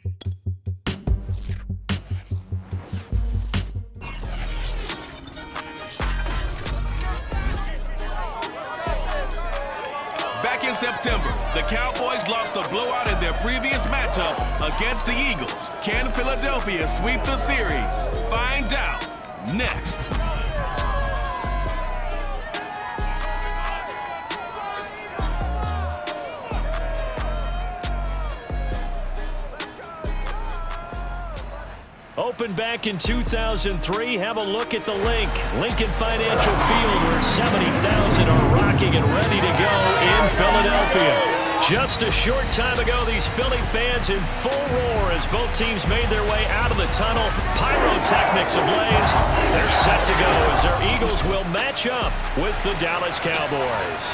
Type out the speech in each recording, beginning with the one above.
Back in September, the Cowboys lost a blowout in their previous matchup against the Eagles. Can Philadelphia sweep the series? Find out next. Opened back in 2003, have a look at the Lincoln Financial Field, where 70,000 are rocking and ready to go in Philadelphia. Just a short time ago, these Philly fans in full roar as both teams made their way out of the tunnel. Pyrotechnics ablaze. They're set to go as their Eagles will match up with the Dallas Cowboys.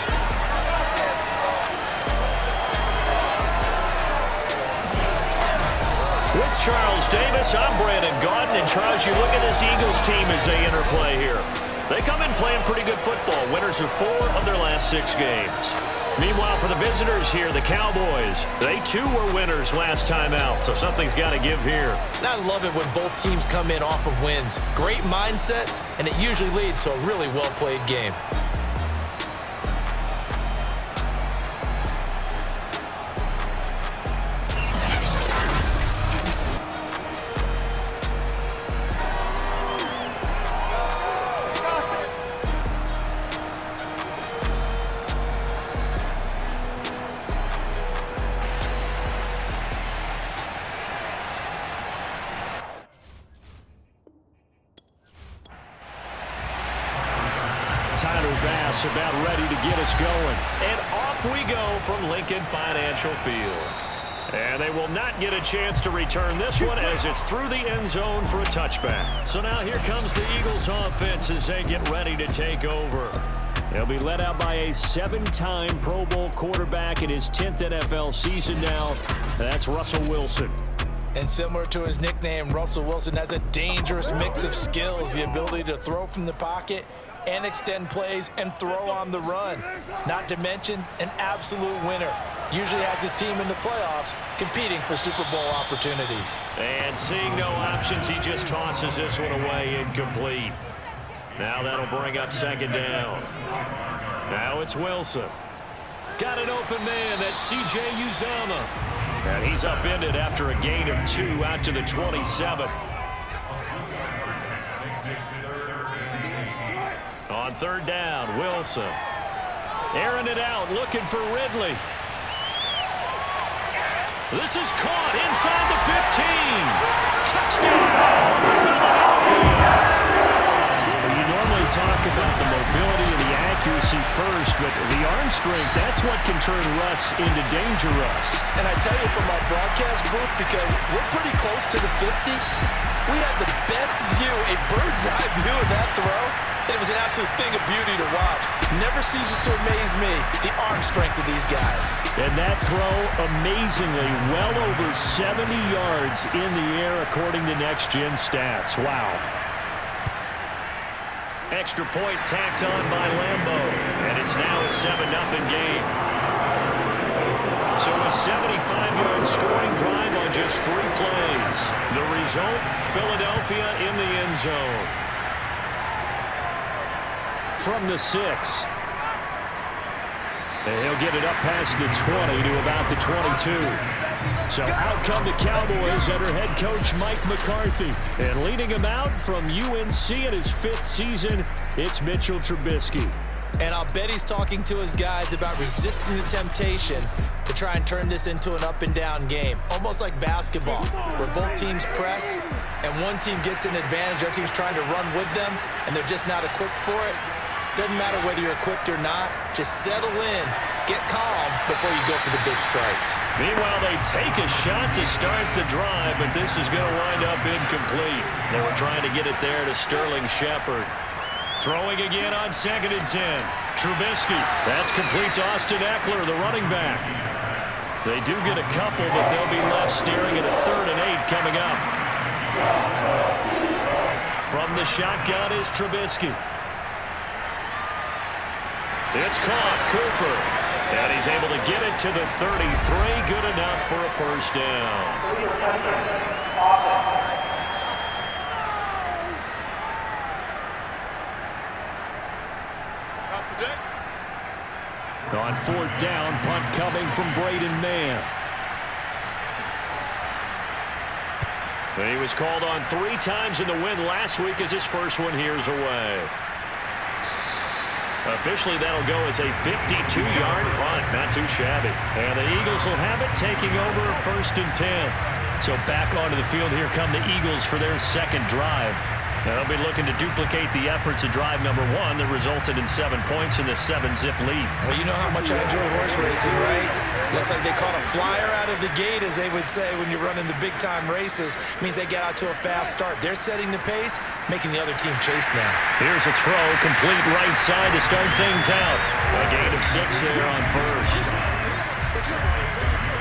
With Charles Davis, I'm Brandon Gaudin. And Charles, you look at this Eagles team as they enter play here. They come in playing pretty good football. Winners of 4 of their last 6 games. Meanwhile, for the visitors here, the Cowboys, they too were winners last time out, so something's got to give here. And I love it when both teams come in off of wins. Great mindsets, and it usually leads to a really well-played game. About ready to get us going. And off we go from Lincoln Financial Field. And they will not get a chance to return this one as it's through the end zone for a touchback. So now here comes the Eagles offense as they get ready to take over. They'll be led out by a 7-time Pro Bowl quarterback in his 10th NFL season now. That's Russell Wilson. And similar to his nickname, Russell Wilson has a dangerous mix of skills, the ability to throw from the pocket and extend plays and throw on the run. Not to mention an absolute winner. Usually has his team in the playoffs competing for Super Bowl opportunities. And seeing no options, he just tosses this one away incomplete. Now that'll bring up second down. Now it's Wilson. Got an open man, that's C.J. Uzomah. And he's upended after a gain of 2 out to the 27. On third down, Wilson. Airing it out, looking for Ridley. This is caught inside the 15. Touchdown, Philadelphia. You normally talk about the mobility and the accuracy first, but the arm strength, that's what can turn Russ into danger Russ. And I tell you from our broadcast booth, because we're pretty close to the 50, we have the best view, a bird's eye view of that throw. It was an absolute thing of beauty to watch. Never ceases to amaze me, the arm strength of these guys. And that throw, amazingly, well over 70 yards in the air according to Next Gen Stats. Wow. Extra point tacked on by Lambeau. And it's now a 7-0 game. So a 75-yard scoring drive on just 3 plays. The result, Philadelphia in the end zone. From the 6. And he'll get it up past the 20 to about the 22. So out come the Cowboys under head coach Mike McCarthy. And leading him out from UNC in his 5th season, it's Mitchell Trubisky. And I'll bet he's talking to his guys about resisting the temptation to try and turn this into an up-and-down game. Almost like basketball, where both teams press, and one team gets an advantage, the other team's trying to run with them, and they're just not equipped for it. Doesn't matter whether you're equipped or not. Just settle in, get calm before you go for the big strikes. Meanwhile, they take a shot to start the drive, but this is going to wind up incomplete. They were trying to get it there to Sterling Shepard. Throwing again on 2nd and 10. Trubisky. That's complete to Austin Eckler, the running back. They do get a couple, but they'll be left staring at a 3rd and 8 coming up. From the shotgun is Trubisky. It's caught. Cooper. And he's able to get it to the 33. Good enough for a first down. Not today. On fourth down, punt coming from Braden Mann. He was called on 3 times in the win last week as his first one here's away. Officially, that'll go as a 52-yard punt. Not too shabby. And the Eagles will have it, taking over first and 10. So back onto the field, here come the Eagles for their second drive. Now they'll be looking to duplicate the efforts of drive number 1 that resulted in 7 points in the 7-zip lead. Well, you know how much I enjoy horse racing, right? Looks like they caught a flyer out of the gate, as they would say when you're running the big-time races. Means they get out to a fast start. They're setting the pace, making the other team chase now. Here's a throw, complete right side to start things out. A gain of 6 there on first.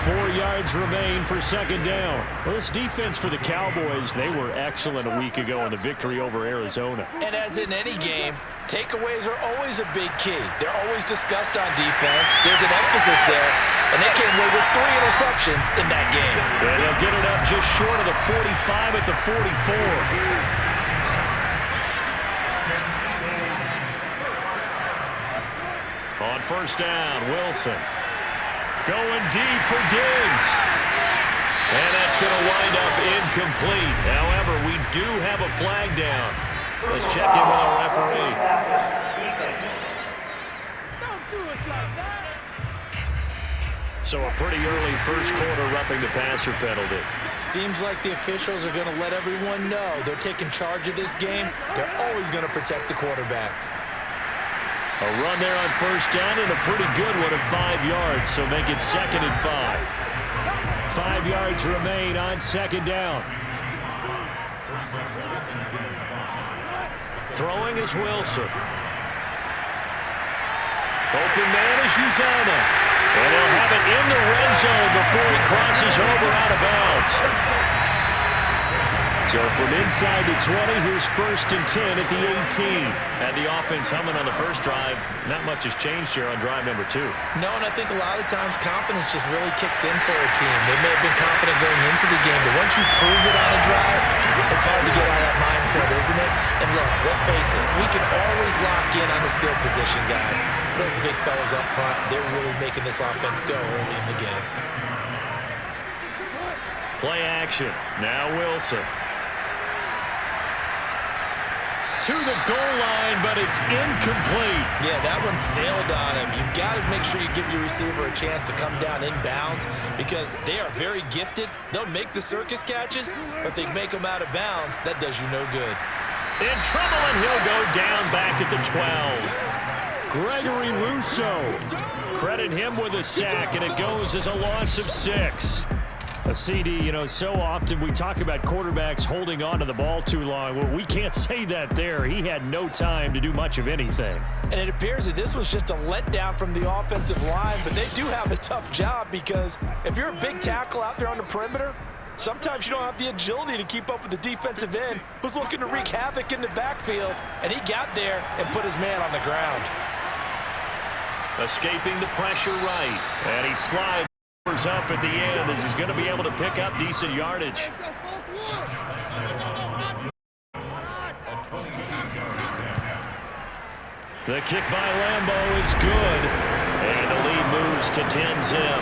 4 yards remain for second down. Well, this defense for the Cowboys, they were excellent a week ago in the victory over Arizona. And as in any game, takeaways are always a big key. They're always discussed on defense. There's an emphasis there, and they came away with 3 interceptions in that game. And they'll get it up just short of the 45 at the 44. On first down, Wilson. Going deep for Diggs. And that's going to wind up incomplete. However, we do have a flag down. Let's check in with our referee. Don't do us like that. So a pretty early first quarter roughing the passer penalty. Seems like the officials are going to let everyone know they're taking charge of this game. They're always going to protect the quarterback. A run there on first down and a pretty good one of 5 yards, so make it 2nd and 5. 5 yards remain on second down. Throwing is Wilson. Open man is Uzana. And they'll have it in the red zone before he crosses over out of bounds. So from inside the 20, here's 1st and 10 at the 18. And the offense humming on the first drive. Not much has changed here on drive number 2. No, and I think a lot of times confidence just really kicks in for a team. They may have been confident going into the game, but once you prove it on a drive, it's hard to get out of that mindset, isn't it? And look, let's face it, we can always lock in on the skill position, guys. Those big fellas up front, they're really making this offense go early in the game. Play action. Now Wilson. To the goal line, but it's incomplete. Yeah, that one sailed on him. You've got to make sure you give your receiver a chance to come down inbounds because they are very gifted. They'll make the circus catches, but they make them out of bounds. That does you no good. In trouble, and he'll go down back at the 12. Gregory Rousseau. Credit him with a sack, and it goes as a loss of 6. A CD, you know, so often we talk about quarterbacks holding on to the ball too long. Well, we can't say that there. He had no time to do much of anything. And it appears that this was just a letdown from the offensive line, but they do have a tough job because if you're a big tackle out there on the perimeter, sometimes you don't have the agility to keep up with the defensive end who's looking to wreak havoc in the backfield, and he got there and put his man on the ground. Escaping the pressure right, and he slides up at the end as he's going to be able to pick up decent yardage. The kick by Lambo is good, and the lead moves to 10-zip.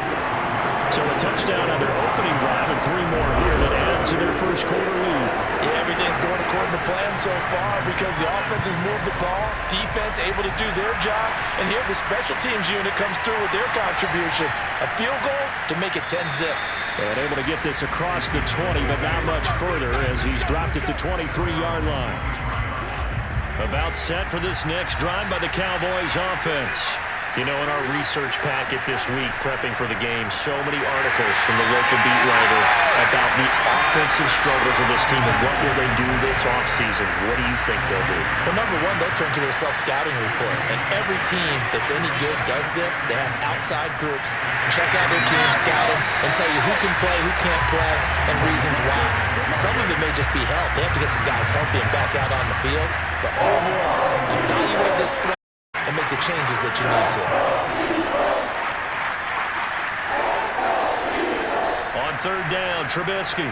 So a touchdown on their opening drive and 3 more here that add to their first quarter lead. Yeah, everything's going according to plan so far because the offense has moved the ball, defense able to do their job, and here the special teams unit comes through with their contribution. A field goal to make it 10-zip. And able to get this across the 20, but not much further as he's dropped at the 23-yard line. About set for this next drive by the Cowboys offense. You know, in our research packet this week, prepping for the game, so many articles from the local beat writer about the offensive struggles of this team and what will they do this offseason. What do you think they'll do? Well, number one, they'll turn to their self-scouting report. And every team that's any good does this. They have outside groups. Check out their team, scout them, and tell you who can play, who can't play, and reasons why. Some of it may just be health. They have to get some guys healthy and back out on the field. But overall, evaluate this squad and make the changes that you need to. on third down. Trubisky.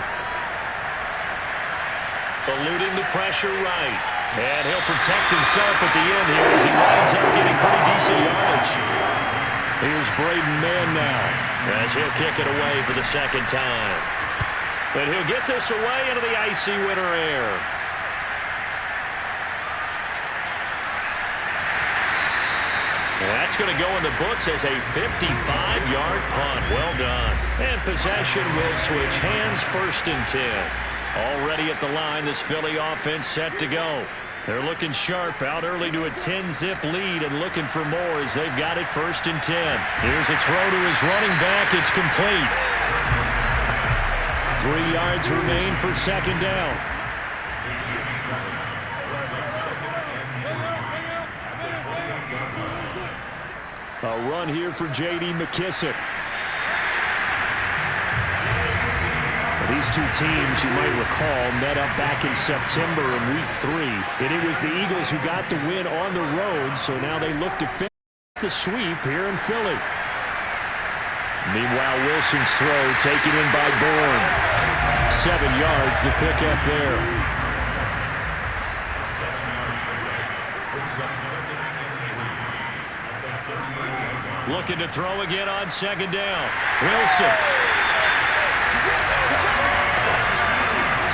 Eluding the pressure right. And he'll protect himself at the end here as he winds up getting pretty decent yardage. Here's Braden Mann now as he'll kick it away for the second time. But he'll get this away into the icy winter air. And that's going to go in the books as a 55-yard punt. Well done. And possession will switch hands, 1st and 10. Already at the line, this Philly offense set to go. They're looking sharp, out early to a 10-zip lead and looking for more as they've got it 1st and 10. Here's a throw to his running back. It's complete. 3 yards remain for second down. A run here for J.D. McKissick. These two teams, you might recall, met up back in September in Week 3. And it was the Eagles who got the win on the road, so now they look to finish the sweep here in Philly. Meanwhile, Wilson's throw taken in by Bourne. 7 yards, the pickup there. Looking to throw again on second down. Wilson.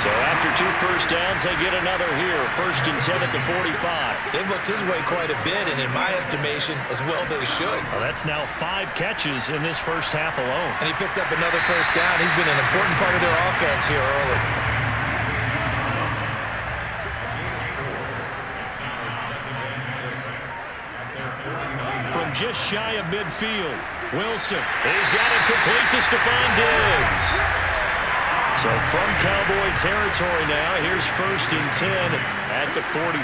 So after 2 first downs, they get another here. 1st and 10 at the 45. They've looked his way quite a bit, and in my estimation, as well they should. Well, that's now 5 catches in this first half alone. And he picks up another first down. He's been an important part of their offense here early. From just shy of midfield, Wilson. He's got it complete to Stephon Diggs. So from Cowboy territory now, here's 1st and 10 at the 43.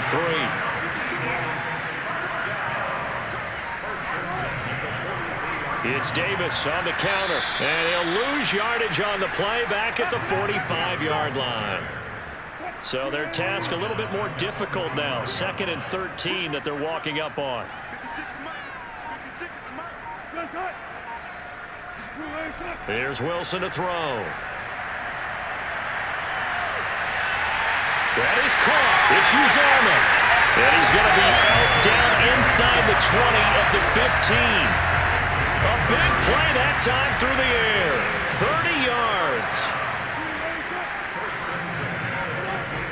It's Davis on the counter, and he'll lose yardage on the play back at the 45-yard line. So their task a little bit more difficult now. 2nd and 13 that they're walking up on. Here's Wilson to throw. That is caught. It's Uzomah. And he's going to be out down inside the 20 of the 15. A big play that time through the air. 30 yards.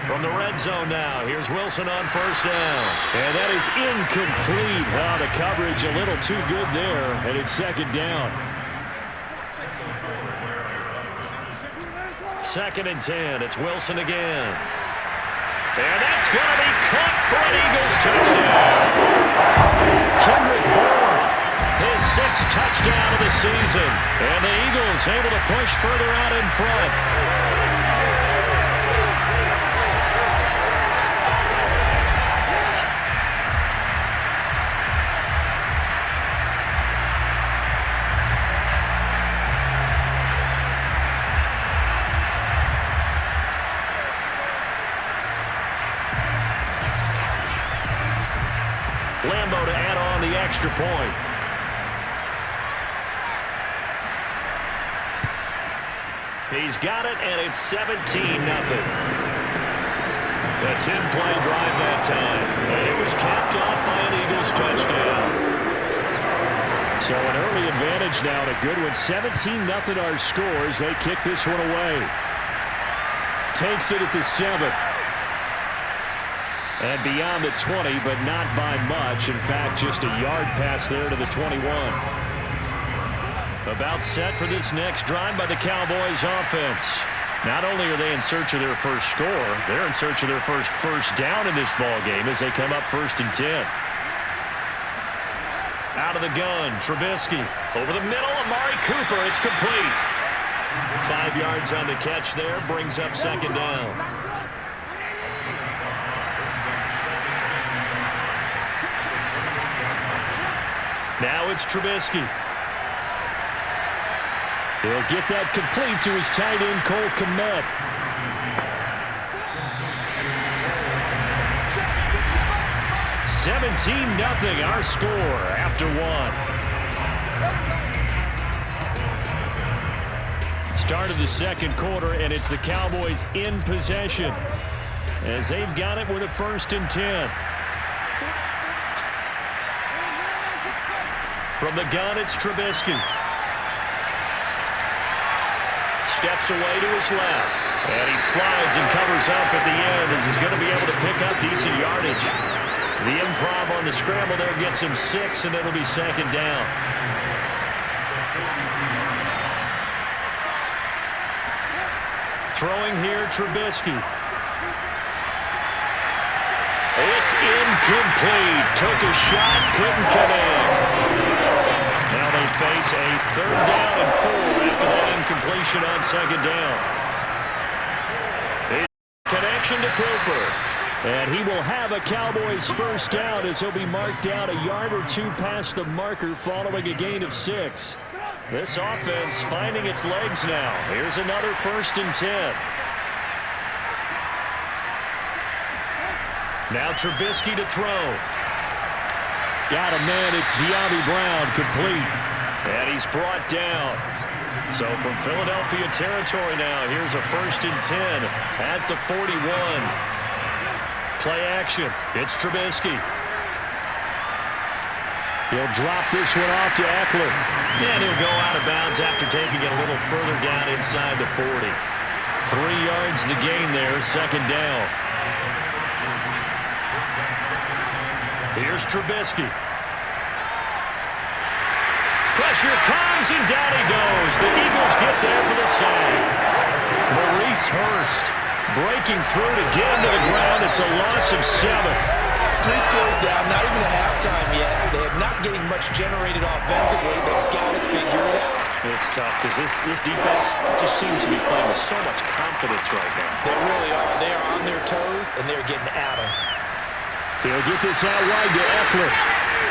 From the red zone now, here's Wilson on 1st down. And that is incomplete. Oh, the coverage a little too good there. And it's 2nd down. 2nd and 10. It's Wilson again. And that's going to be caught for an Eagles touchdown. Kendrick Bourne, his 6th touchdown of the season. And the Eagles able to push further out in front. Lambo to add on the extra point. He's got it, and it's 17-0. A 10-play drive that time, and it was capped off by an Eagles touchdown. So an early advantage now, and a good one. 17-0 our scores. They kick this one away. Takes it at the 7. And beyond the 20, but not by much. In fact, just a yard pass there to the 21. About set for this next drive by the Cowboys offense. Not only are they in search of their first score, they're in search of their first down in this ball game as they come up 1st and 10. Out of the gun, Trubisky. Over the middle, Amari Cooper. It's complete. 5 yards on the catch there, brings up 2nd down. Now it's Trubisky. He'll get that complete to his tight end, Cole Kmet. $17-0 our score after 1. Start of the second quarter, and it's the Cowboys in possession as they've got it with a 1st and 10. From the gun, it's Trubisky. Steps away to his left. And he slides and covers up at the end as he's going to be able to pick up decent yardage. The improv on the scramble there gets him 6, and it'll be 2nd down. Throwing here, Trubisky. It's incomplete. Took a shot, couldn't connect. Now they face a 3rd down and 4 after that incompletion on 2nd down. Connection to Cooper. And he will have a Cowboys 1st down as he'll be marked down a yard or 2 past the marker following a gain of 6. This offense finding its legs now. Here's another 1st and 10. Now Trubisky to throw. Got a man. It's De'Ami Brown complete. And he's brought down. So from Philadelphia territory now, here's a 1st and 10 at the 41. Play action. It's Trubisky. He'll drop this one off to Eckler. And he'll go out of bounds after taking it a little further down inside the 40. 3 yards the gain there, 2nd down. Here's Trubisky. Pressure comes, and down he goes. The Eagles get there for the sack. Maurice Hurst breaking through to get him to the ground. It's a loss of 7. 3 scores down, not even a halftime yet. They're not getting much generated offensively. They've got to figure it out. It's tough because this defense just seems to be playing with so much confidence right now. They really are. They are on their toes, and they're getting at them. They'll get this out wide to Eckler.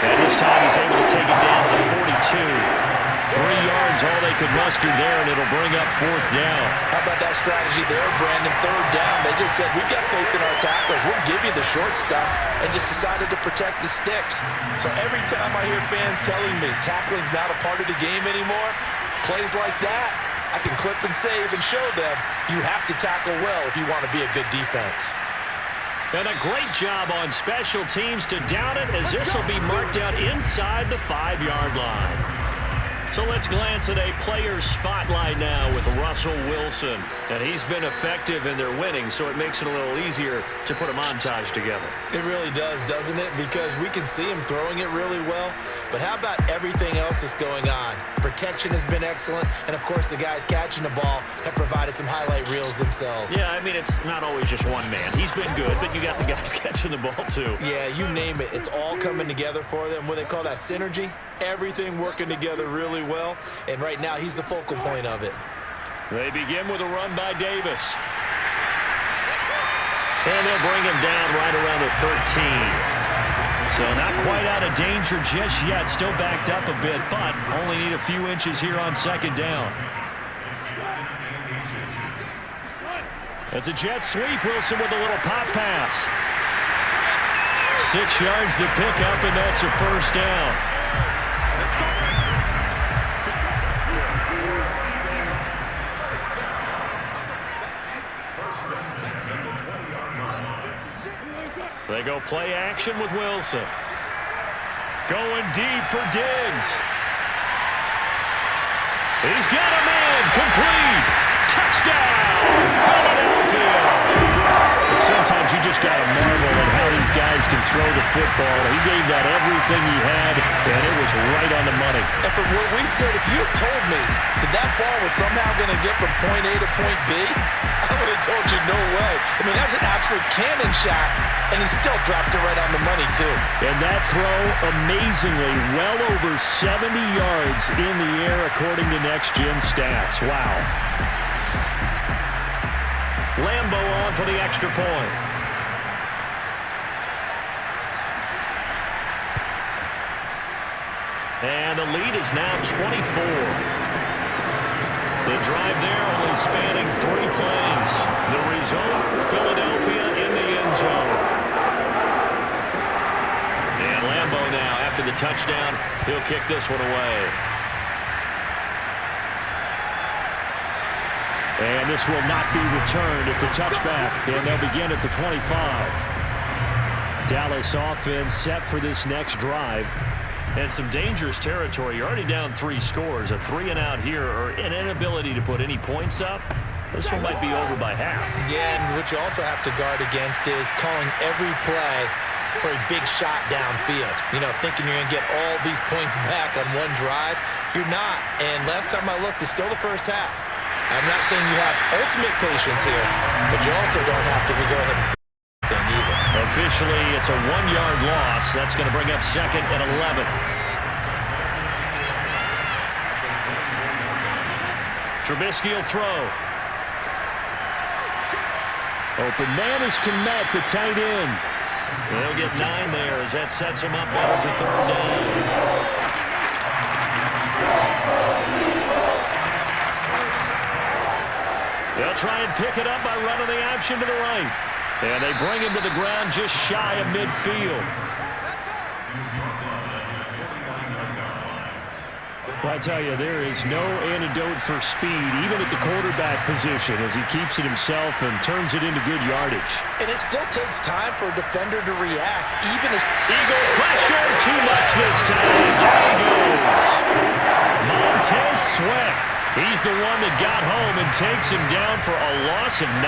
And this time he's able to take it down to the 42. 3 yards, all they could muster there, and it'll bring up 4th down. How about that strategy there, Brandon? 3rd down. They just said, we've got faith in our tacklers. We'll give you the short stuff, and just decided to protect the sticks. So every time I hear fans telling me tackling's not a part of the game anymore, plays like that, I can clip and save and show them you have to tackle well if you want to be a good defense. And a great job on special teams to down it, as this will be marked out inside the 5-yard line. So let's glance at a player's spotlight now with Russell Wilson. And he's been effective in their winning, so it makes it a little easier to put a montage together. It really does, doesn't it? Because we can see him throwing it really well. But how about everything else that's going on? Protection has been excellent. And, of course, the guys catching the ball have provided some highlight reels themselves. Yeah, I mean, it's not always just one man. He's been good, but you got the guys catching the ball, too. Yeah, you name it. It's all coming together for them. What they call that synergy. Everything working together really well. And right now, he's the focal point of it. They begin with a run by Davis. And they'll bring him down right around the 13. So not quite out of danger just yet. Still backed up a bit, but only need a few inches here on 2nd down. It's a jet sweep. Wilson with a little pop pass. 6 yards to pick up, and that's a 1st down. They go play action with Wilson. Going deep for Diggs. He's got a man. Complete. Touchdown, Philadelphia. Sometimes you just got to marvel at how these guys can throw the football. He gave that everything he had, and it was right on the money. And from what we said, if you had told me that ball was somehow going to get from point A to point B, I would have told you no way. I mean, that was an absolute cannon shot, and he still dropped it right on the money, too. And that throw, amazingly, well over 70 yards in the air, according to Next Gen Stats. Wow. Lambo on for the extra point. And the lead is now 24. The drive there only spanning 3 plays. The result, Philadelphia in the end zone. And Lambo now, after the touchdown, he'll kick this one away. And this will not be returned. It's a touchback, and they'll begin at the 25. Dallas offense set for this next drive. And some dangerous territory. You're already down 3 scores. A 3-and-out here, or an inability to put any points up. This one might be over by half. Yeah, and what you also have to guard against is calling every play for a big shot downfield. You know, thinking you're going to get all these points back on one drive. You're not. And last time I looked, it's still the first half. I'm not saying you have ultimate patience here, but you also don't have to go ahead and thing either. Officially, it's a 1-yard loss. That's going to bring up 2nd and 11. Trubisky will throw. Open man is Kmet, the tight end. They'll get 9 there as that sets him up better for 3rd down. They'll try and pick it up by running the option to the right. And they bring him to the ground just shy of midfield. I tell you, there is no antidote for speed, even at the quarterback position, as he keeps it himself and turns it into good yardage. And it still takes time for a defender to react, even as... Eagle pressure, too much this time. Down he goes. Montez Sweat. He's the one that got home and takes him down for a loss of 9.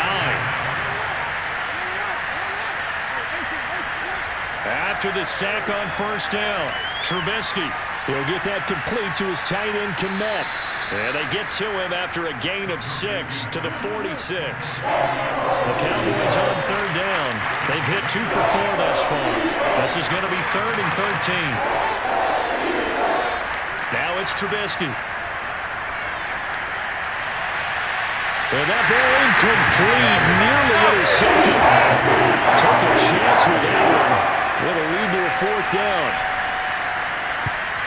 After the sack on 1st down, Trubisky. He'll get that complete to his tight end, Kmet. And they get to him after a gain of 6 to the 46. The Cowboys on 3rd down. They've hit 2 for 4 thus far. This is going to be 3rd and 13. Now it's Trubisky. And that ball incomplete, nearly intercepted. Took a chance with that one. It'll lead to a 4th down.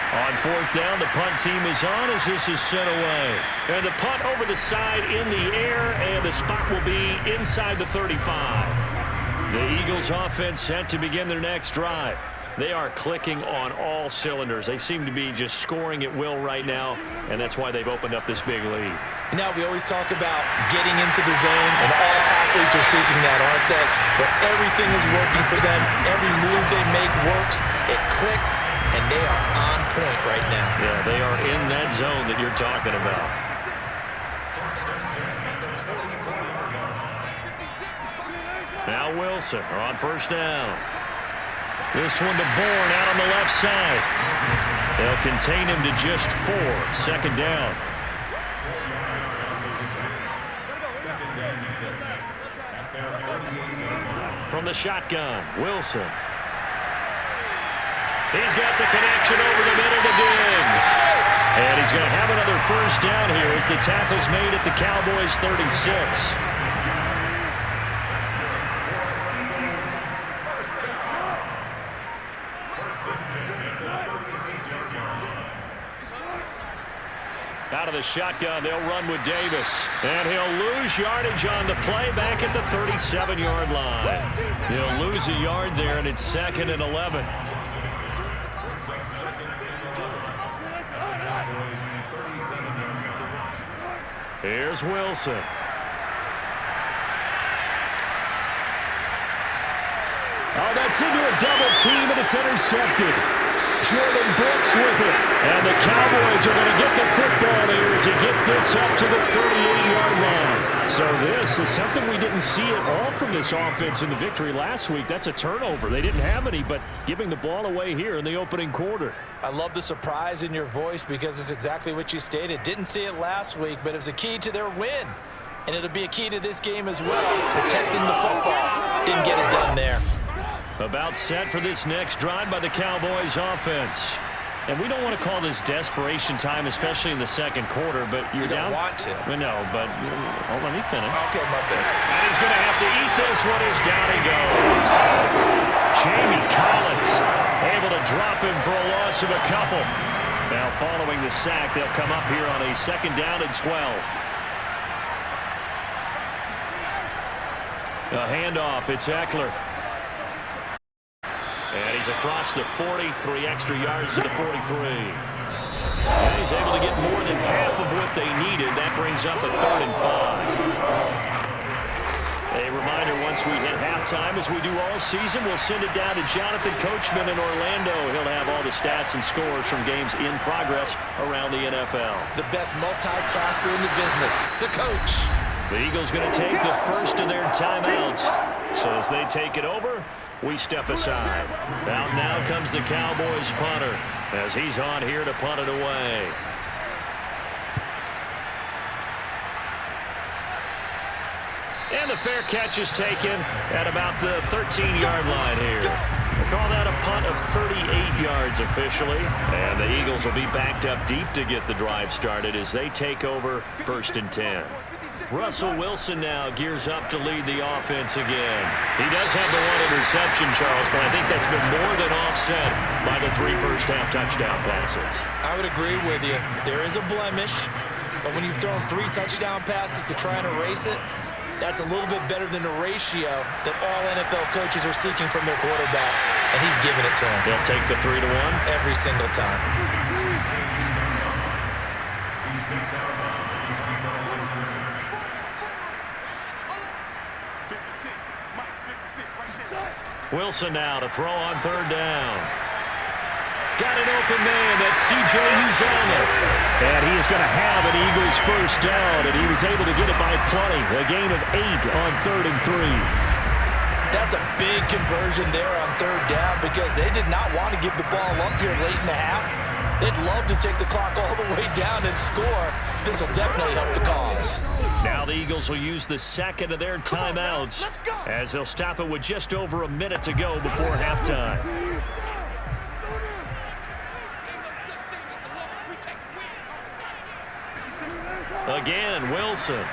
On 4th down, the punt team is on as this is sent away. And the punt over the side in the air, and the spot will be inside the 35. The Eagles offense set to begin their next drive. They are clicking on all cylinders. They seem to be just scoring at will right now, and that's why they've opened up this big lead. Now, we always talk about getting into the zone, and all athletes are seeking that, aren't they? But everything is working for them. Every move they make works. It clicks, and they are on point right now. Yeah, they are in that zone that you're talking about. Now Wilson on 1st down. This one to Bourne out on the left side. They'll contain him to just 4. 2nd down. From the shotgun, Wilson. He's got the connection over the middle to Diggs. And he's going to have another 1st down here as the tackle's made at the Cowboys 36. Out of the shotgun, they'll run with Davis. And he'll lose yardage on the play back at the 37-yard line. He'll lose a yard there, and it's 2nd and 11. Here's Wilson. Oh, that's into a double team, and it's intercepted. Jordan Brooks with it. And the Cowboys are going to get the football there as he gets this up to the 38-yard line. So this is something we didn't see at all from this offense in the victory last week. That's a turnover. They didn't have any, but giving the ball away here in the opening quarter. I love the surprise in your voice because it's exactly what you stated. Didn't see it last week, but it was a key to their win. And it'll be a key to this game as well. Protecting the football. Didn't get it done there. About set for this next drive by the Cowboys offense. And we don't want to call this desperation time, especially in the 2nd quarter, but you're down. You don't want to. No, but let me finish. Okay, my bad. And he's going to have to eat this one as down he goes. Jamie Collins able to drop him for a loss of a couple. Now following the sack, they'll come up here on a 2nd down and 12. A handoff, it's Eckler. And he's across the 40, 3 extra yards to the 43. And he's able to get more than half of what they needed. That brings up a 3rd and 5. A reminder, once we hit halftime, as we do all season, we'll send it down to Jonathan Coachman in Orlando. He'll have all the stats and scores from games in progress around the NFL. The best multitasker in the business, the coach. The Eagles going to take the first of their timeouts. So as they take it over, we step aside. Out now comes the Cowboys punter as he's on here to punt it away. And the fair catch is taken at about the 13-yard line here. We'll call that a punt of 38 yards officially. And the Eagles will be backed up deep to get the drive started as they take over 1st and 10. Russell Wilson now gears up to lead the offense again. He does have the 1 interception, Charles, but I think that's been more than offset by the 3 first-half touchdown passes. I would agree with you. There is a blemish, but when you've thrown 3 touchdown passes to try and erase it, that's a little bit better than the ratio that all NFL coaches are seeking from their quarterbacks, and he's giving it to them. He'll take the 3-1 every single time. Wilson now to throw on 3rd down. Got an open man. That's C.J. Uzomah. And he is going to have an Eagles first down, and he was able to get it by plenty. A gain of 8 on 3rd and 3. That's a big conversion there on 3rd down because they did not want to give the ball up here late in the half. They'd love to take the clock all the way down and score. This will definitely help the cause. Now the Eagles will use the 2nd of their timeouts as they'll stop it with just over a minute to go before halftime. Again, Wilson.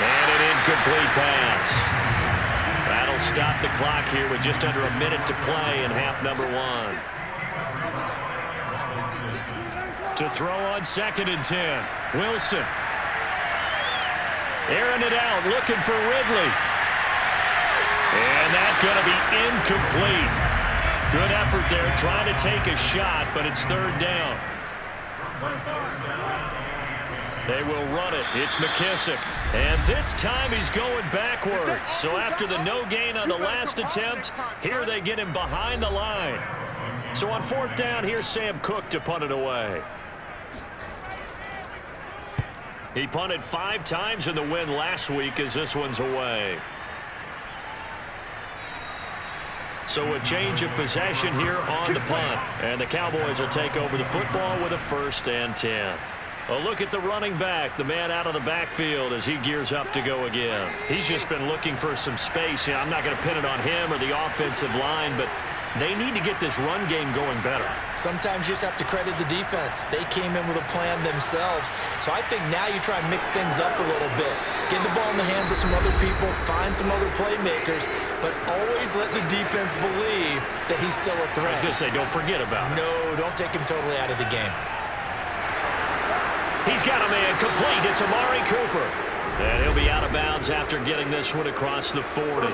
And an incomplete pass. That'll stop the clock here with just under a minute to play in half number 1. To throw on 2nd and 10. Wilson. Airing it out, looking for Ridley. And that's going to be incomplete. Good effort there, trying to take a shot, but it's 3rd down. They will run it. It's McKissick. And this time he's going backwards. So after the no gain on the last attempt, here they get him behind the line. So on 4th down, here's Sam Cook to punt it away. He punted 5 times in the win last week as this one's away. So a change of possession here on the punt. And the Cowboys will take over the football with a 1st and 10. A look at the running back, the man out of the backfield as he gears up to go again. He's just been looking for some space. I'm not going to pin it on him or the offensive line, but they need to get this run game going better. Sometimes you just have to credit the defense. They came in with a plan themselves. So I think now you try and mix things up a little bit. Get the ball in the hands of some other people, find some other playmakers, but always let the defense believe that he's still a threat. I was going to say, don't forget about it. No, don't take him totally out of the game. He's got a man complete. It's Amari Cooper. And he'll be out of bounds after getting this one across the 40.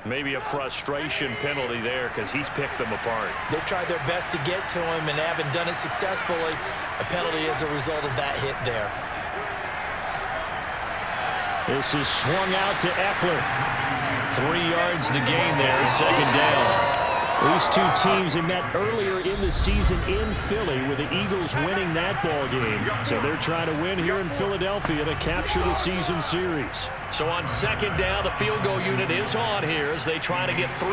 Maybe a frustration penalty there because he's picked them apart. They've tried their best to get to him and haven't done it successfully. A penalty as a result of that hit there. This is swung out to Eckler. 3 yards the gain there, 2nd down. These 2 teams had met earlier in the season in Philly with the Eagles winning that ball game. So they're trying to win here in Philadelphia to capture the season series. So on 2nd down, the field goal unit is on here as they try to get 3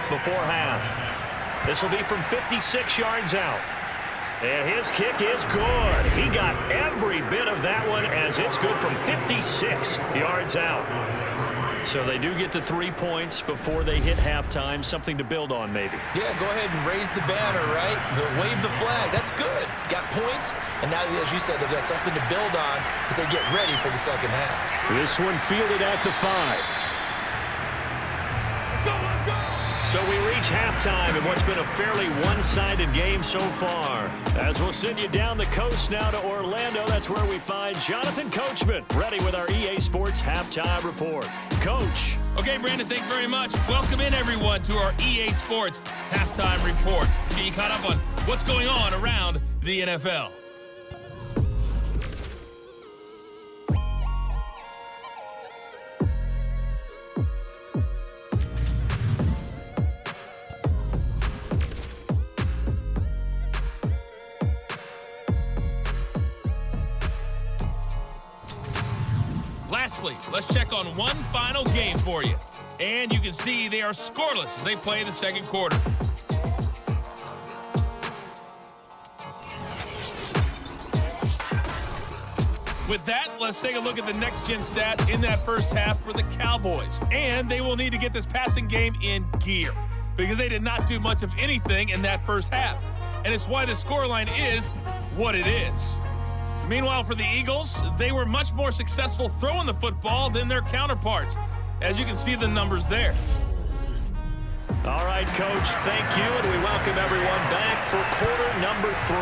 before half. This will be from 56 yards out. And his kick is good. He got every bit of that one as it's good from 56 yards out. So they do get the 3 points before they hit halftime, something to build on maybe. Yeah, go ahead and raise the banner, right? Wave the flag. That's good. Got points, and now, as you said, they've got something to build on as they get ready for the 2nd half. This one fielded at the 5. So So we reach halftime in what's been a fairly one-sided game so far. As we'll send you down the coast now to Orlando, that's where we find Jonathan Coachman, ready with our EA Sports Halftime Report. Coach. Okay, Brandon, thanks very much. Welcome in, everyone, to our EA Sports Halftime Report. Get you caught up on what's going on around the NFL. Lastly, let's check on one final game for you. And you can see they are scoreless as they play the second quarter. With that, let's take a look at the next-gen stats in that first half for the Cowboys. And they will need to get this passing game in gear because they did not do much of anything in that first half. And it's why the scoreline is what it is. Meanwhile, for the Eagles, they were much more successful throwing the football than their counterparts, as you can see the numbers there. All right, Coach, thank you, and we welcome everyone back for quarter number 3.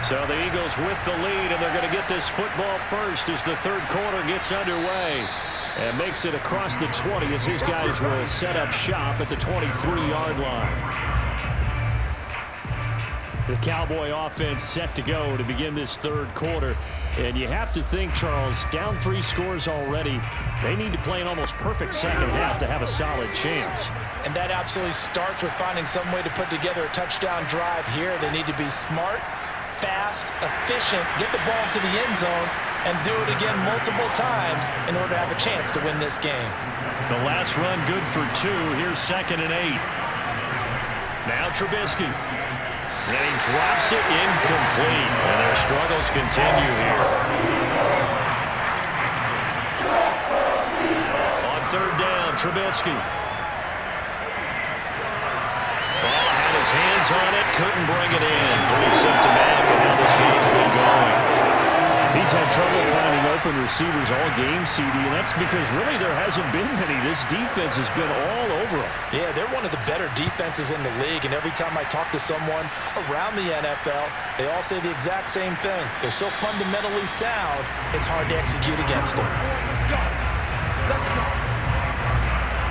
So the Eagles with the lead, and they're going to get this football first as the third quarter gets underway. And makes it across the 20 as his guys will set up shop at the 23-yard line. The Cowboy offense set to go to begin this third quarter. And you have to think, Charles, down 3 scores already. They need to play an almost perfect second half to have a solid chance. And that absolutely starts with finding some way to put together a touchdown drive here. They need to be smart, fast, efficient, get the ball to the end zone, and do it again multiple times in order to have a chance to win this game. The last run good for 2. Here's 2nd and 8. Now Trubisky. And he drops it incomplete. And their struggles continue here. On 3rd down, Trubisky. Ball had his hands on it, couldn't bring it in. Pretty symptomatic of how this game's been going. He's had trouble finding open receivers all game, CD, and that's because really there hasn't been many. This defense has been all over them. Yeah, they're one of the better defenses in the league, and every time I talk to someone around the NFL, they all say the exact same thing. They're so fundamentally sound, it's hard to execute against them.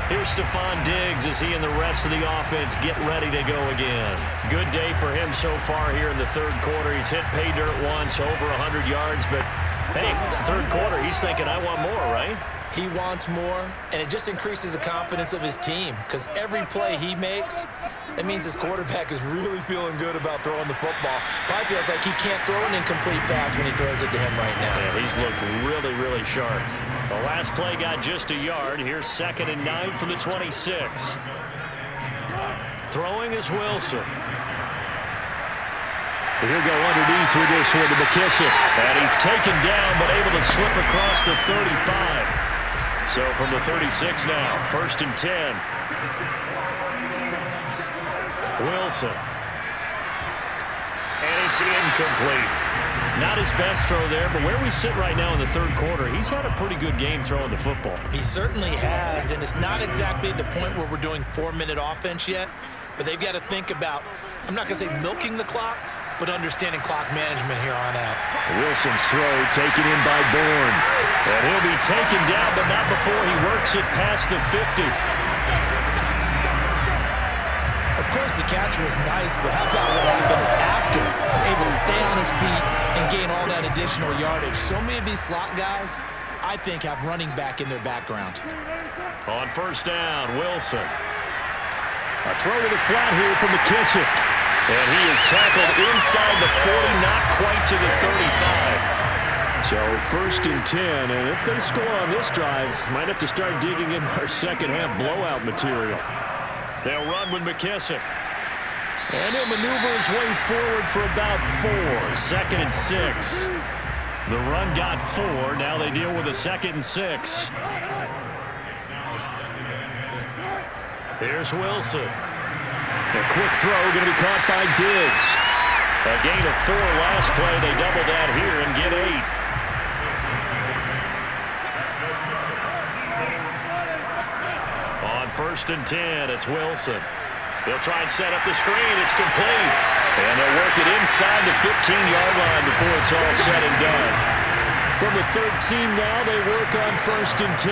Here's Stephon Diggs as he and the rest of the offense get ready to go again. Good day for him so far here in the third quarter. He's hit pay dirt once, over 100 yards, but hey, it's the third quarter. He's thinking, I want more, right? He wants more, and it just increases the confidence of his team because every play he makes, that means his quarterback is really feeling good about throwing the football. Probably feels like he can't throw an incomplete pass when he throws it to him right now. Yeah, he's looked really, really sharp. The last play got just a yard. Here's 2nd and 9 from the 26. Throwing is Wilson. He'll go underneath with this one to McKissick. And he's taken down, but able to slip across the 35. So from the 36 now, 1st and 10. Wilson. And it's incomplete. Not his best throw there, but where we sit right now in the third quarter, he's had a pretty good game throwing the football. He certainly has, and it's not exactly at the point where we're doing 4-minute offense yet, but they've got to think about, I'm not going to say milking the clock, but understanding clock management here on out. Wilson's throw taken in by Bourne. And he'll be taken down, but not before he works it past the 50. Of course, the catch was nice, but how about what happened after? Able to stay on his feet and gain all that additional yardage. So many of these slot guys, I think, have running back in their background. On 1st down, Wilson. A throw to the flat here from McKissick. And he is tackled inside the 40, not quite to the 35. So 1st and 10, and if they score on this drive, might have to start digging in our second half blowout material. They'll run with McKissick. And he'll maneuver his way forward for about 4. 2nd and 6. The run got 4. Now they deal with a 2nd and 6. Here's Wilson. A quick throw going to be caught by Diggs. A gain of 4 last play. They double that here and get 8. On 1st and 10. It's Wilson. They'll try and set up the screen. It's complete. And they'll work it inside the 15-yard line before it's all said and done. From the 13 now, they work on 1st and 10.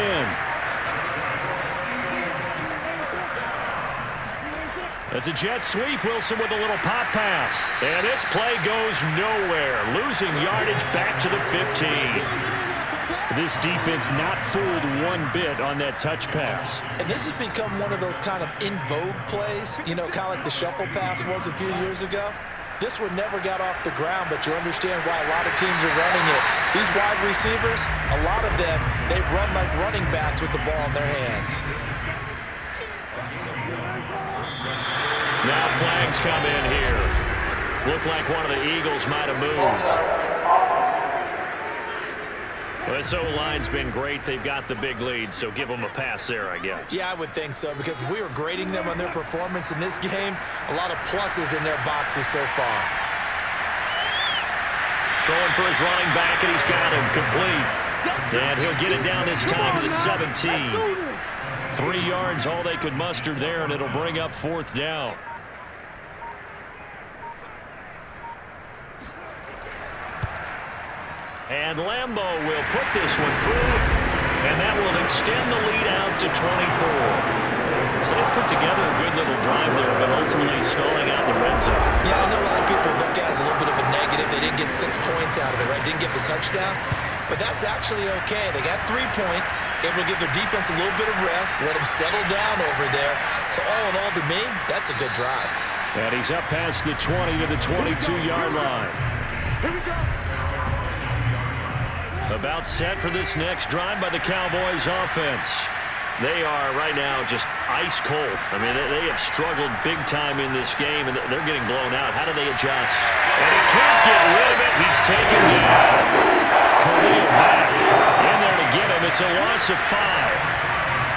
It's a jet sweep. Wilson with a little pop pass. And this play goes nowhere. Losing yardage back to the 15. This defense not fooled one bit on that touch pass. And this has become one of those kind of in vogue plays, you know, kind of like the shuffle pass was a few years ago. This one never got off the ground, but you understand why a lot of teams are running it. These wide receivers, a lot of them, they run like running backs with the ball in their hands. Now flags come in here. Looked like one of the Eagles might have moved. Well, this O-line's been great. They've got the big lead, so give them a pass there, I guess. Yeah, I would think so, because if we were grading them on their performance in this game, a lot of pluses in their boxes so far. Throwing for his running back, and he's got him complete. And he'll get it down this time to the 17. 3 yards, all they could muster there, and it'll bring up 4th down. And Lambeau will put this one through, and that will extend the lead out to 24. So they put together a good little drive there, but ultimately stalling out in the red zone. Yeah, I know a lot of people look at it as a little bit of a negative. They didn't get 6 points out of it, right? Didn't get the touchdown. But that's actually okay. They got 3 points, able to give their defense a little bit of rest, let them settle down over there. So all in all, to me, that's a good drive. And he's up past the 20 to the 22-yard line. Here we go. About set for this next drive by the Cowboys offense. They are right now just ice cold. I mean, they have struggled big time in this game, and they're getting blown out. How do they adjust? And he can't get rid of it. He's taken down. Khalil back in there to get him. It's a loss of 5.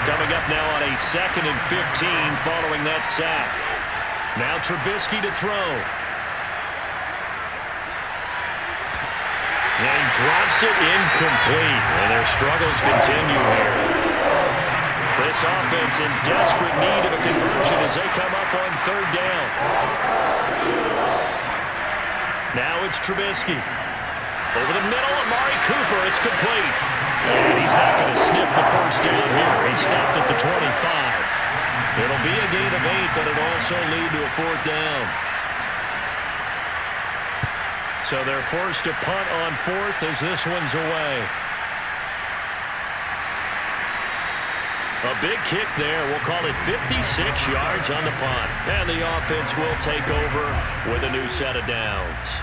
Coming up now on a 2nd and 15 following that sack. Now Trubisky to throw. And he drops it incomplete. And their struggles continue here. This offense in desperate need of a conversion as they come up on 3rd down. Now it's Trubisky. Over the middle, Amari Cooper. It's complete. And he's not going to sniff the 1st down here. He stopped at the 25. It'll be a gain of 8, but it'll also lead to a 4th down. So they're forced to punt on 4th as this one's away. A big kick there. We'll call it 56 yards on the punt. And the offense will take over with a new set of downs.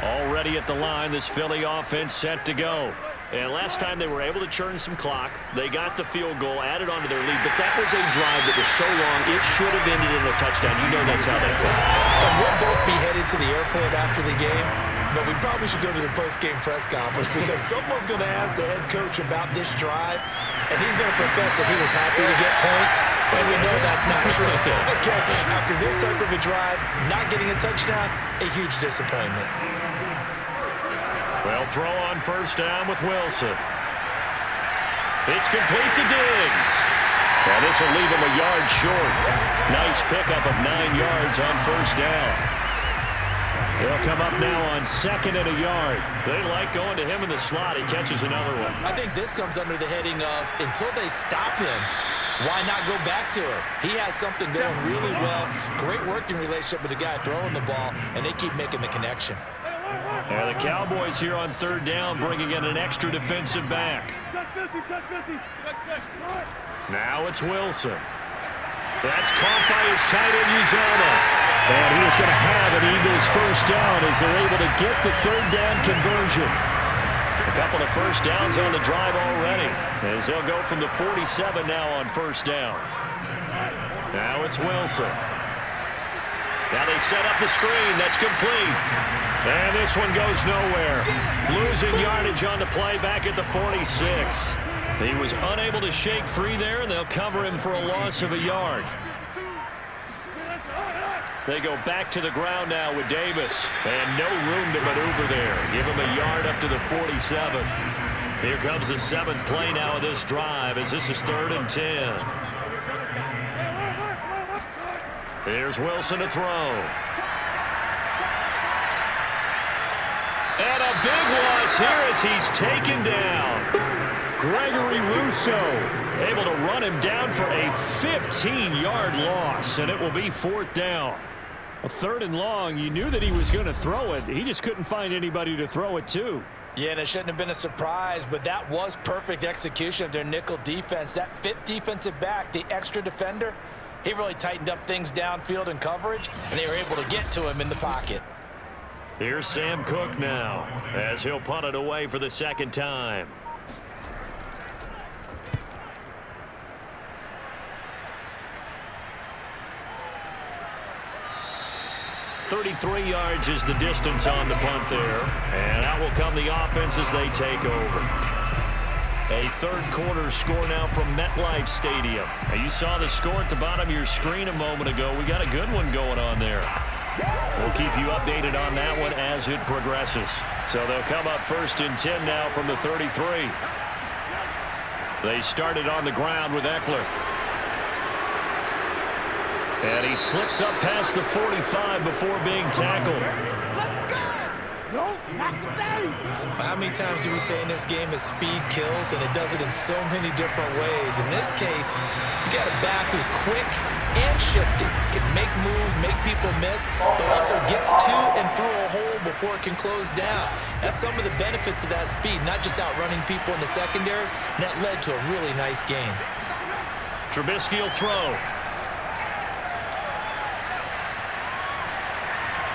Already at the line, this Philly offense set to go. And last time they were able to churn some clock. They got the field goal, added onto their lead. But that was a drive that was so long, it should have ended in a touchdown. You know that's how they felt. And we'll both be headed to the airport after the game, but we probably should go to the post-game press conference because someone's going to ask the head coach about this drive, and he's going to profess that he was happy to get points, and we know that's not true. Okay, after this type of a drive, not getting a touchdown, a huge disappointment. Well, throw on 1st down with Wilson. It's complete to Diggs. Well, this will leave him a yard short. Nice pickup of 9 yards on 1st down. They'll come up now on 2nd and a yard. They like going to him in the slot. He catches another one. I think this comes under the heading of until they stop him, why not go back to it? He has something going really well. Great working relationship with the guy throwing the ball, and they keep making the connection. And the Cowboys here on 3rd down bringing in an extra defensive back. Now it's Wilson. That's caught by his tight end, Uzoma. And he is going to have an Eagles 1st down as they're able to get the 3rd down conversion. A couple of 1st downs on the drive already as they'll go from the 47 now on 1st down. Now it's Wilson. Now they set up the screen. That's complete. And this one goes nowhere. Losing yardage on the play back at the 46. He was unable to shake free there, and they'll cover him for a loss of a yard. They go back to the ground now with Davis. And no room to maneuver there. Give him a yard up to the 47. Here comes the 7th play now of this drive as this is 3rd and 10. Here's Wilson to throw. And a big loss here as he's taken down. Gregory Rousseau able to run him down for a 15-yard loss, and it will be 4th down. A 3rd and long, you knew that he was going to throw it. He just couldn't find anybody to throw it to. Yeah, and it shouldn't have been a surprise, but that was perfect execution of their nickel defense. That 5th defensive back, the extra defender, he really tightened up things downfield in coverage, and they were able to get to him in the pocket. Here's Sam Cook now as he'll punt it away for the 2nd time. 33 yards is the distance on the punt there. And out will come the offense as they take over. A 3rd quarter score now from MetLife Stadium. Now you saw the score at the bottom of your screen a moment ago. We got a good one going on there. We'll keep you updated on that one as it progresses. So they'll come up 1st and 10 now from the 33. They started on the ground with Eckler. And he slips up past the 45 before being tackled. Let's go! No, not today! How many times do we say in this game that speed kills, and it does it in so many different ways? In this case, you got a back who's quick and shifty, can make moves, make people miss, but also gets to and through a hole before it can close down. That's some of the benefits of that speed, not just outrunning people in the secondary, and that led to a really nice game. Trubisky will throw.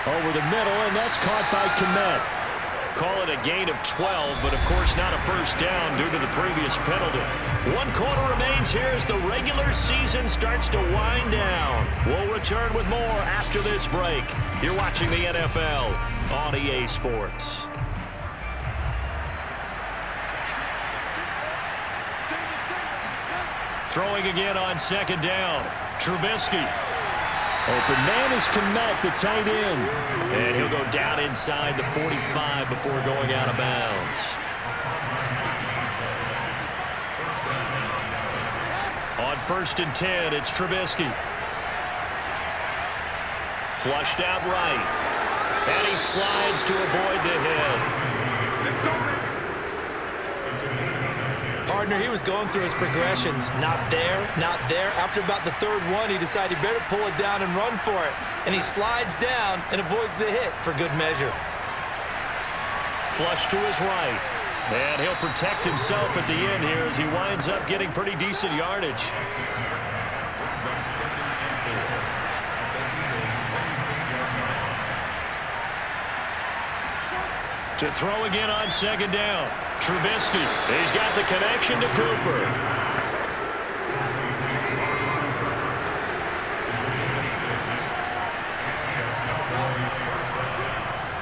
Over the middle, and that's caught by Kmet. Call it a gain of 12, but of course not a first down due to the previous penalty. 1 quarter remains here as the regular season starts to wind down. We'll return with more after this break. You're watching the NFL on EA Sports. Throwing again on 2nd down. Trubisky. Open man is Kmet, the tight end. And he'll go down inside the 45 before going out of bounds. On 1st and 10, it's Trubisky. Flushed out right. And he slides to avoid the hit. Partner, he was going through his progressions. Not there, not there. After about the 3rd one, he decided he better pull it down and run for it. And he slides down and avoids the hit for good measure. Flush to his right. And he'll protect himself at the end here as he winds up getting pretty decent yardage. To throw again on 2nd down. Trubisky. He's got the connection to Cooper.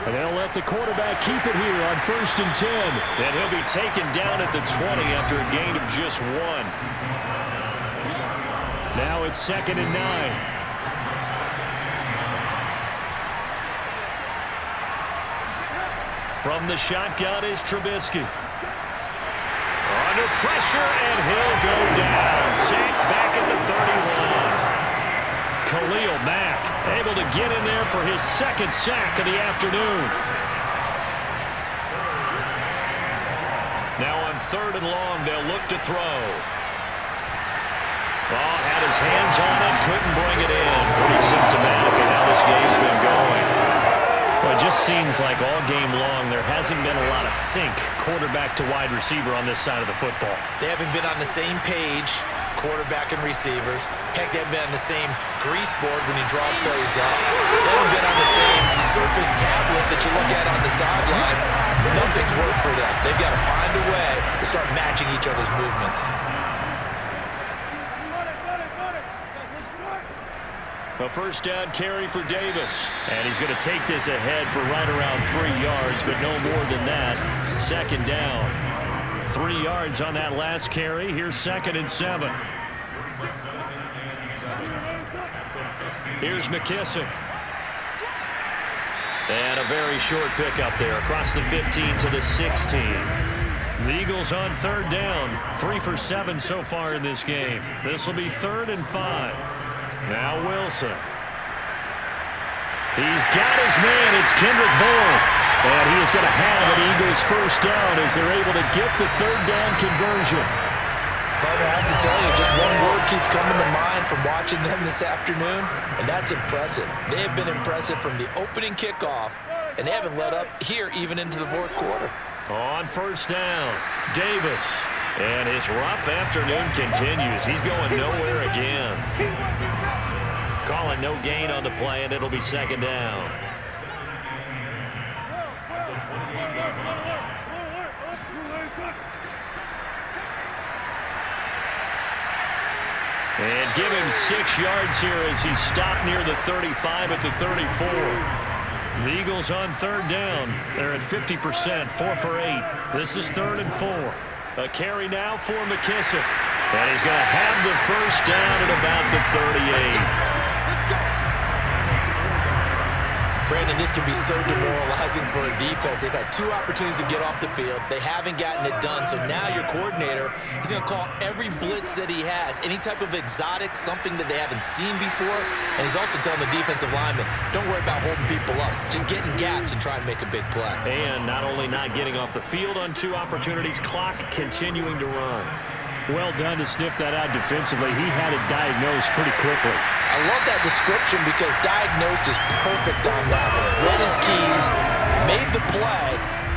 And they'll let the quarterback keep it here on 1st and 10. And he'll be taken down at the 20 after a gain of just 1. Now it's 2nd and 9. From the shotgun is Trubisky. Under pressure, and he'll go down. Sacked back at the 31. Khalil Mack able to get in there for his 2nd sack of the afternoon. Now on 3rd and long, they'll look to throw. Oh, had his hands on it, couldn't bring it in. Pretty symptomatic of how this game's been going. Well, it just seems like all game long there hasn't been a lot of sync quarterback to wide receiver on this side of the football. They haven't been on the same page, quarterback and receivers. Heck, they haven't been on the same grease board when you draw plays up. They haven't been on the same surface tablet that you look at on the sidelines. Nothing's worked for them. They've got to find a way to start matching each other's movements. A first down carry for Davis. And he's going to take this ahead for right around 3 yards, but no more than that. 2nd down. 3 yards on that last carry. Here's 2nd and 7. Here's McKissick. And a very short pickup there across the 15 to the 16. The Eagles on 3rd down. 3 for 7 so far in this game. This will be 3rd and 5. Now Wilson. He's got his man. It's Kendrick Bourne. And he is going to have an Eagles first down as they're able to get the third down conversion. Partner, I have to tell you, just one word keeps coming to mind from watching them this afternoon, and that's impressive. They have been impressive from the opening kickoff, and they haven't let up here even into the fourth quarter. On first down, Davis. And his rough afternoon continues. He's going nowhere again. Calling no gain on the play, and it'll be second down. And give him 6 yards here as he stopped near the 35 at the 34. The Eagles on third down. They're at 50%, 4 for 8. This is 3rd and 4. A carry now for McKissick. And he's going to have the first down at about the 38. Brandon, this can be so demoralizing for a defense. They've had 2 opportunities to get off the field. They haven't gotten it done. So now your coordinator, he's going to call every blitz that he has, any type of exotic, something that they haven't seen before. And he's also telling the defensive lineman, don't worry about holding people up. Just get in gaps and try and make a big play. And not only not getting off the field on 2 opportunities, clock continuing to run. Well done to sniff that out defensively. He had it diagnosed pretty quickly. I love that description because diagnosed is perfect on that one. Read his keys, made the play,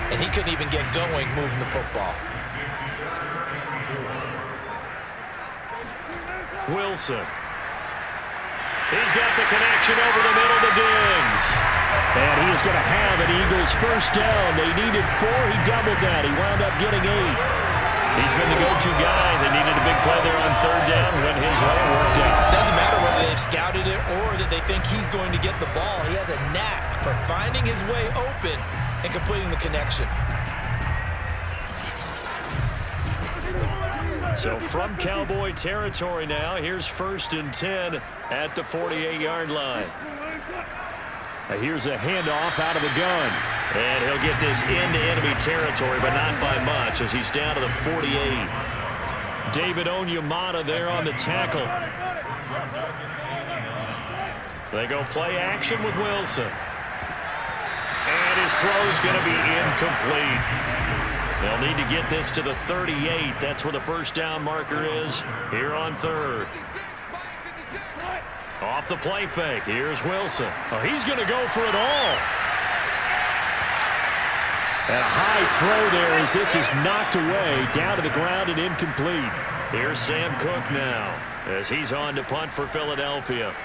and he couldn't even get going moving the football. Wilson. He's got the connection over the middle to Diggs. And he is going to have an Eagles first down. They needed 4. He doubled that. He wound up getting 8. He's been the go-to guy. They needed a big play there on third down. Went his way and worked out. Doesn't matter whether they've scouted it or that they think he's going to get the ball. He has a knack for finding his way open and completing the connection. So from Cowboy territory now, here's 1st and 10 at the 48-yard line. Here's a handoff out of the gun. And he'll get this into enemy territory, but not by much as he's down to the 48. David Onyemata there on the tackle. They go play action with Wilson. And his throw's going to be incomplete. They'll need to get this to the 38. That's where the first down marker is here on third. Off the play fake. Here's Wilson. Oh, he's going to go for it all. And a high throw there as this is knocked away, down to the ground and incomplete. Here's Sam Cook now as he's on to punt for Philadelphia.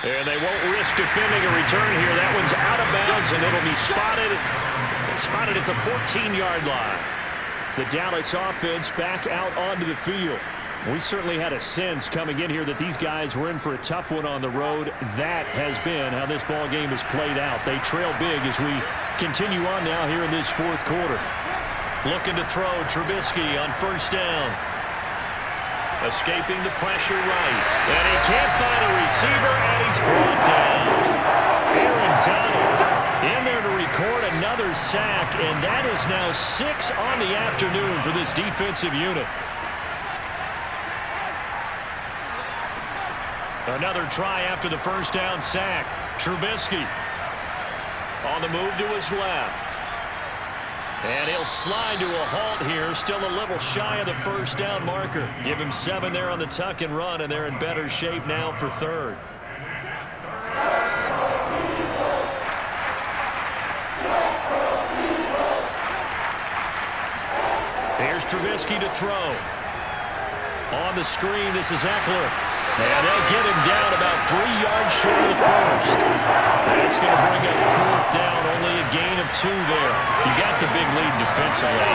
And they won't risk defending a return here. That one's out of bounds, and it'll be spotted at the 14-yard line. The Dallas offense back out onto the field. We certainly had a sense coming in here that these guys were in for a tough one on the road. That has been how this ball game has played out. They trail big as we continue on now here in this fourth quarter. Looking to throw Trubisky on first down. Escaping the pressure right. And he can't find a receiver, and he's brought down. Aaron Donald in there to record another sack, and that is now 6 on the afternoon for this defensive unit. Another try after the first down sack. Trubisky on the move to his left. And he'll slide to a halt here. Still a little shy of the first down marker. Give him 7 there on the tuck and run, and they're in better shape now for third. Here's Trubisky to throw. On the screen, this is Eckler. And they'll get him down about 3 yards short of the first. That's going to bring up fourth down, only a gain of 2 there. You got the big lead defensively.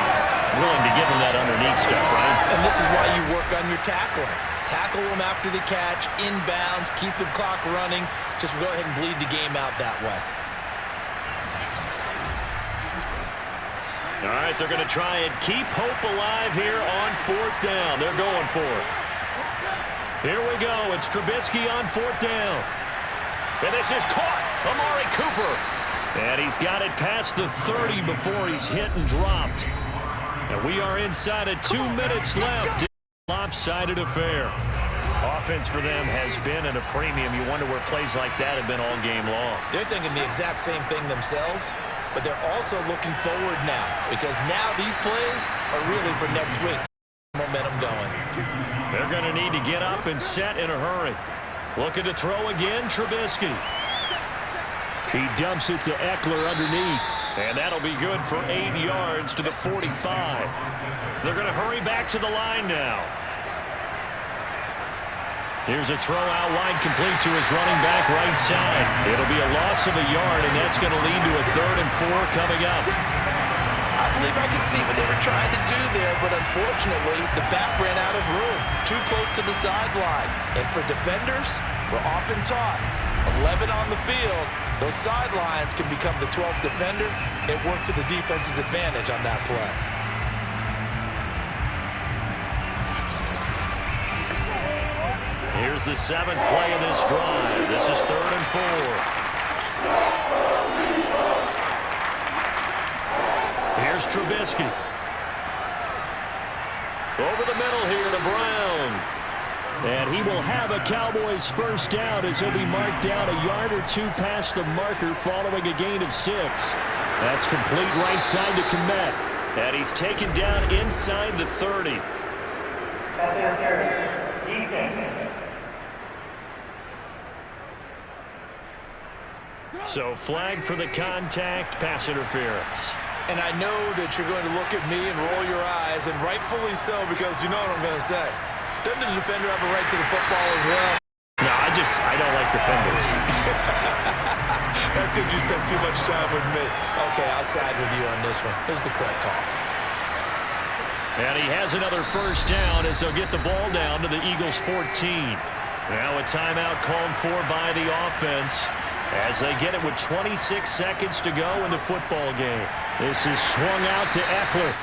Willing to give him that underneath stuff, right? And this is why you work on your tackling. Tackle them after the catch, inbounds, keep the clock running. Just go ahead and bleed the game out that way. All right, they're going to try and keep hope alive here on fourth down. They're going for it. Here we go. It's Trubisky on fourth down. And this is caught. Amari Cooper. And he's got it past the 30 before he's hit and dropped. And we are inside of 2 minutes left. Lopsided affair. Offense for them has been at a premium. You wonder where plays like that have been all game long. They're thinking the exact same thing themselves, but they're also looking forward now because now these plays are really for next week. Momentum going. They're going to need to get up and set in a hurry. Looking to throw again, Trubisky. He dumps it to Eckler underneath. And that'll be good for 8 yards to the 45. They're going to hurry back to the line now. Here's a throw out wide, complete to his running back right side. It'll be a loss of a yard, and that's going to lead to a 3rd and 4 coming up. I believe I could see what they were trying to do there, but unfortunately, the back ran out of room. Too close to the sideline. And for defenders, we're often taught 11 on the field. Those sidelines can become the 12th defender. It worked to the defense's advantage on that play. Here's the 7th play of this drive. This is 3rd and 4. Here's Trubisky. Over the middle here to Brown. And he will have a Cowboys first down as he'll be marked down a yard or 2 past the marker following a gain of 6. That's complete right side to Komet. And he's taken down inside the 30. So flag for the contact, pass interference. And I know that you're going to look at me and roll your eyes, and rightfully so, because you know what I'm going to say. Doesn't the defender have a right to the football as well? No, I don't like defenders. That's because you spent too much time with me. Okay, I'll side with you on this one. Here's the correct call. And he has another first down as they'll get the ball down to the Eagles' 14. Now a timeout called for by the offense as they get it with 26 seconds to go in the football game. This is swung out to Eckler.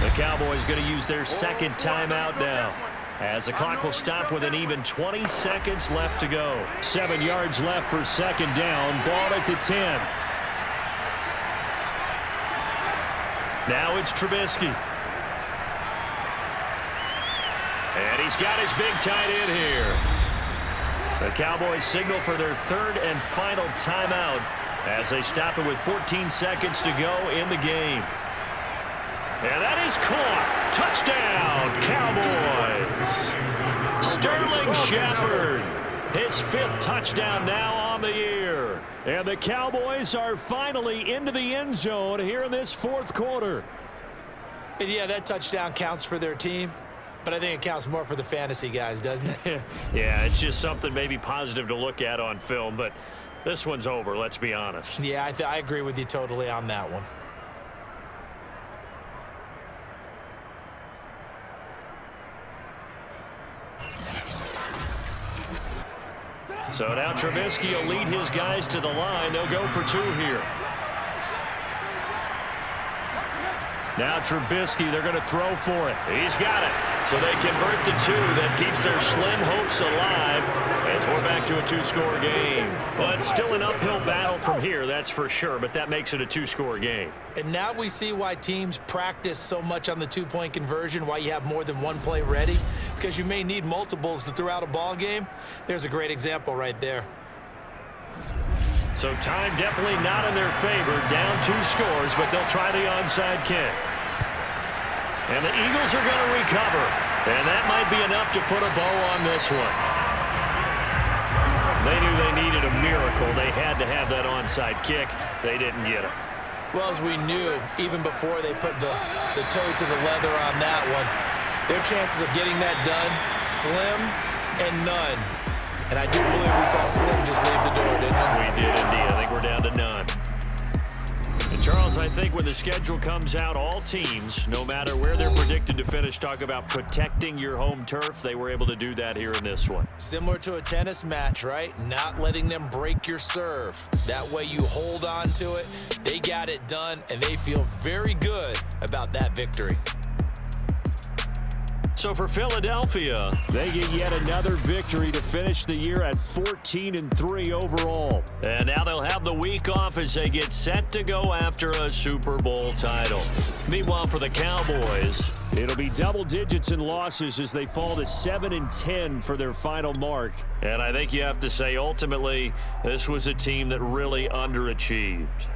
The Cowboys going to use their 2nd timeout now, as the clock will stop with an even 20 seconds left to go. 7 yards left for 2nd down. Ball at the 10. Now it's Trubisky. And he's got his big tight end here. The Cowboys signal for their 3rd and final timeout as they stop it with 14 seconds to go in the game. And that is caught. Touchdown, Cowboys. Sterling Shepard, his 5th touchdown now on the year. And the Cowboys are finally into the end zone here in this 4th quarter. And yeah, that touchdown counts for their team, but I think it counts more for the fantasy guys, doesn't it? Yeah, it's just something maybe positive to look at on film, but this one's over, let's be honest. Yeah, I agree with you totally on that one. So now Trubisky will lead his guys to the line. They'll go for 2 here. Now Trubisky, they're going to throw for it. He's got it. So they convert the 2. That keeps their slim hopes alive as we're back to a 2-score game. Well, it's still an uphill battle from here, that's for sure, but that makes it a 2-score game. And now we see why teams practice so much on the 2-point conversion, why you have more than one play ready, because you may need multiples to throw out a ball game. There's a great example right there. So time definitely not in their favor. Down 2 scores, but they'll try the onside kick. And the Eagles are going to recover. And that might be enough to put a bow on this one. They knew they needed a miracle. They had to have that onside kick. They didn't get it. Well, as we knew, even before they put the toe to the leather on that one, their chances of getting that done, slim and none. And I do believe we saw Slim just leave the door, didn't we? We did indeed. I think we're down to none. And Charles, I think when the schedule comes out, all teams, no matter where they're predicted to finish, talk about protecting your home turf. They were able to do that here in this one. Similar to a tennis match, right? Not letting them break your serve. That way you hold on to it. They got it done, and they feel very good about that victory. So for Philadelphia, they get yet another victory to finish the year at 14-3 overall. And now they'll have the week off as they get set to go after a Super Bowl title. Meanwhile, for the Cowboys, it'll be double digits in losses as they fall to 7-10 for their final mark. And I think you have to say, ultimately, this was a team that really underachieved.